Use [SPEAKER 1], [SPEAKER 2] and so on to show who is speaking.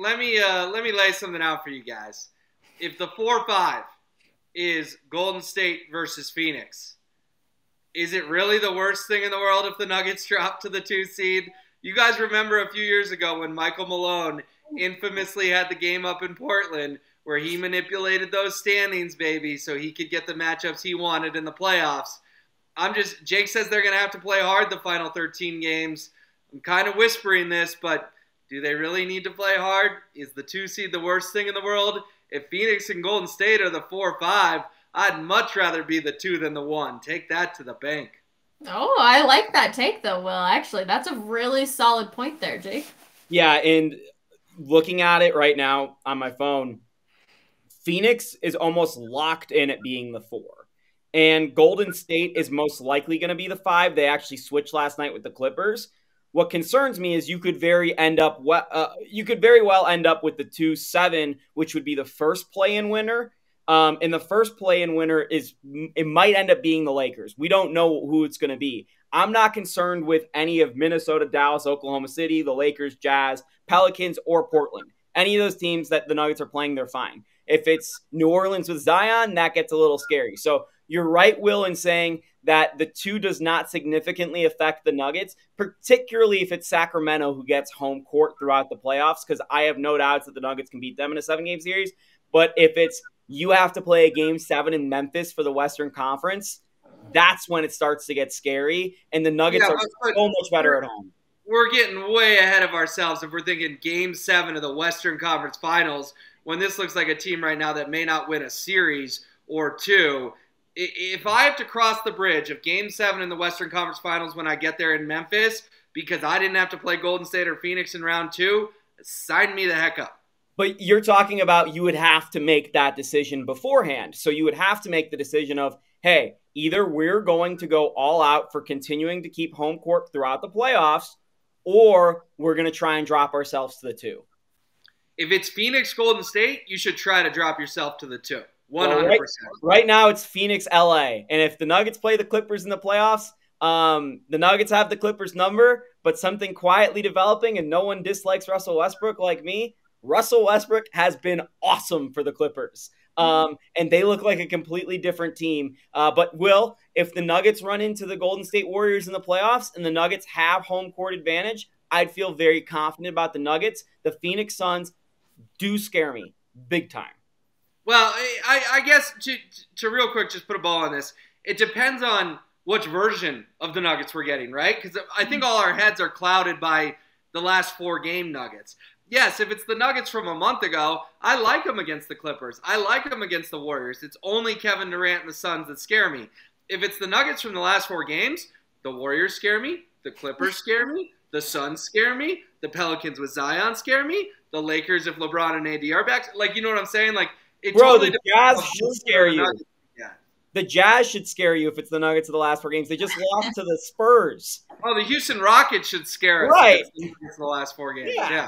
[SPEAKER 1] let me lay something out for you guys. If the 4-5 is Golden State versus Phoenix, is it really the worst thing in the world if the Nuggets drop to the 2 seed? You guys remember a few years ago when Michael Malone infamously had the game up in Portland where he manipulated those standings, baby, so he could get the matchups he wanted in the playoffs. Jake says they're going to have to play hard the final 13 games. I'm kind of whispering this, but do they really need to play hard? Is the 2 seed the worst thing in the world? If Phoenix and Golden State are the 4-5, I'd much rather be the 2 than the 1. Take that to the bank.
[SPEAKER 2] Oh, I like that take though, Will. Actually, that's a really solid point there, Jake.
[SPEAKER 3] Yeah, and looking at it right now on my phone, Phoenix is almost locked in at being the 4. And Golden State is most likely going to be the 5. They actually switched last night with the Clippers. What concerns me is you could very well end up with the 2-7, which would be the first play-in winner. And the first play-in winner it might end up being the Lakers. We don't know who it's going to be. I'm not concerned with any of Minnesota, Dallas, Oklahoma City, the Lakers, Jazz, Pelicans, or Portland. Any of those teams that the Nuggets are playing, they're fine. If it's New Orleans with Zion, that gets a little scary. So you're right, Will, in saying that the 2 does not significantly affect the Nuggets, particularly if it's Sacramento who gets home court throughout the playoffs, because I have no doubts that the Nuggets can beat them in a 7-game series. But if it's you have to play a Game 7 in Memphis for the Western Conference, that's when it starts to get scary, and the Nuggets are so much better at home.
[SPEAKER 1] We're getting way ahead of ourselves if we're thinking Game 7 of the Western Conference Finals, when this looks like a team right now that may not win a series or 2. If I have to cross the bridge of Game 7 in the Western Conference Finals when I get there in Memphis because I didn't have to play Golden State or Phoenix in round 2, sign me the heck up.
[SPEAKER 3] But you're talking about you would have to make that decision beforehand. So you would have to make the decision of, hey, either we're going to go all out for continuing to keep home court throughout the playoffs, or we're going to try and drop ourselves to the 2.
[SPEAKER 1] If it's Phoenix Golden State, you should try to drop yourself to the 2. 100%.
[SPEAKER 3] Well, right now it's Phoenix, LA. And if the Nuggets play the Clippers in the playoffs, the Nuggets have the Clippers number, but something quietly developing, and no one dislikes Russell Westbrook like me. Russell Westbrook has been awesome for the Clippers. And they look like a completely different team. But Will, if the Nuggets run into the Golden State Warriors in the playoffs and the Nuggets have home court advantage, I'd feel very confident about the Nuggets. The Phoenix Suns do scare me big time.
[SPEAKER 1] Well, I guess to real quick just put a ball on this, it depends on which version of the Nuggets we're getting, right? Because I think all our heads are clouded by the last 4-game Nuggets. Yes, if it's the Nuggets from a month ago, I like them against the Clippers. I like them against the Warriors. It's only Kevin Durant and the Suns that scare me. If it's the Nuggets from the last 4 games, the Warriors scare me, the Clippers scare me, the Suns scare me, the Pelicans with Zion scare me, the Lakers if LeBron and AD are back. Like, you know what I'm saying? Like, it
[SPEAKER 3] Bro,
[SPEAKER 1] totally
[SPEAKER 3] the Jazz should scare you.
[SPEAKER 1] Yeah.
[SPEAKER 3] The Jazz should scare you if it's the Nuggets of the last 4 games. They just lost to the Spurs.
[SPEAKER 1] Oh, the Houston Rockets should scare us.
[SPEAKER 3] Right.
[SPEAKER 1] If it's the last 4 games.
[SPEAKER 3] Yeah.
[SPEAKER 1] Yeah.